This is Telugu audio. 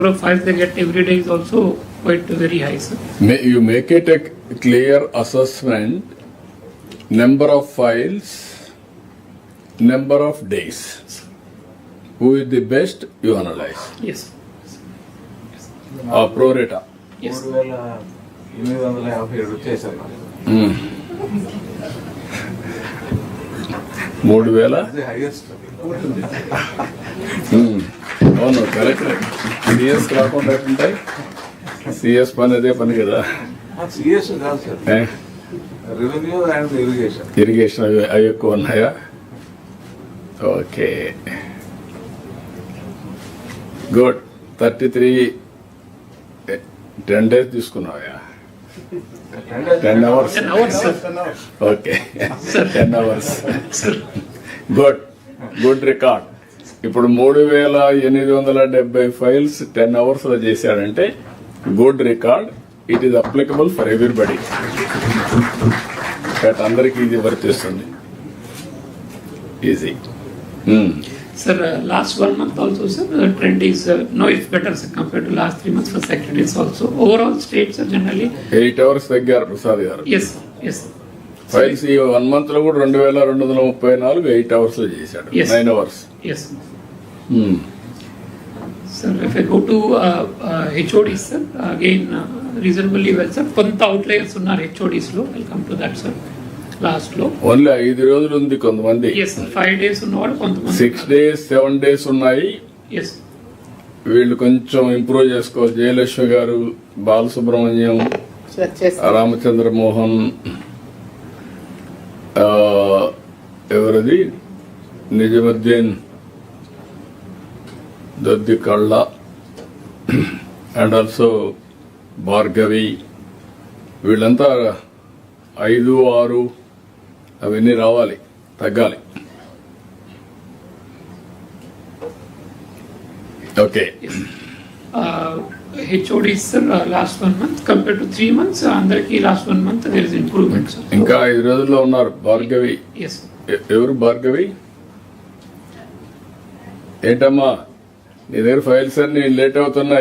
of files they get every day is also quite very high, sir. You make it a clear assessment, number of files, number of days. Who is the best, you analyze. Yes. Pro rata. Yes. 3,857 చేశాను. 3,000. అది హైయెస్ట్. అవును కరెక్ట్. సిఎస్ రాకుండా ఉంటాయి. సిఎస్ పని అదే పని కదా. సిఎస్ కాదు sir, revenue and irrigation. Irrigation అవి ఎక్కువ ఉన్నాయా? Okay good. 33 10 days తీసుకున్నావా? 10 hours. 10 hours, sir. Okay 10 hours. Good record. ఇప్పుడు 3,870 ఫైల్స్ 10 hours లో చేశాడంటే good record. It is applicable for everybody. అందరికీ ఇది వర్తిస్తుంది. Easy. Sir, last 1 month also, sir, the trend is no, it's better, sir, compared to last 3 months for secretaries also. Overall states are generally 8 hours తగ్గారు Prasad గారు. yes, yes. ఫైల్స్ ఈ 1 month లో కూడా 2,234 8 hours లో చేశాడు. Yes. 9 hours. Yes. Sir, if I go to HOD, sir, again reasonably well, sir. కొంత outliers ఉన్నారు HODs లో. I'll come to that, sir. Last లో ఓన్లీ 5 రోజులు ఉంది కొంతమంది. yes, 5 days ఉన్నవాడు కొంతమంది. 6 days 7 days ఉన్నాయి. yes. వీళ్ళు కొంచెం ఇంప్రూవ్ చేసుకోవాలి. జయలక్ష్మి గారు, బాలసుబ్రహ్మణ్యం, రామచంద్ర మోహన్, ఎవరిది నిజముద్దీన్, దద్ది కళ్ళ అండ్ ఆల్సో భార్గవి, వీళ్ళంతా 5, 6 అవన్నీ రావాలి, తగ్గాలి. Okay. HODs, sir, last 1 month compared to 3 months, అందరికి last 1 month there is improvement, sir. ఇంకా 5 రోజుల్లో ఉన్నారు. భార్గవి. yes. ఎవరు భార్గవి? ఏంటమ్మా నీ దగ్గర ఫైల్స్ అన్ని లేట్ అవుతున్నాయి.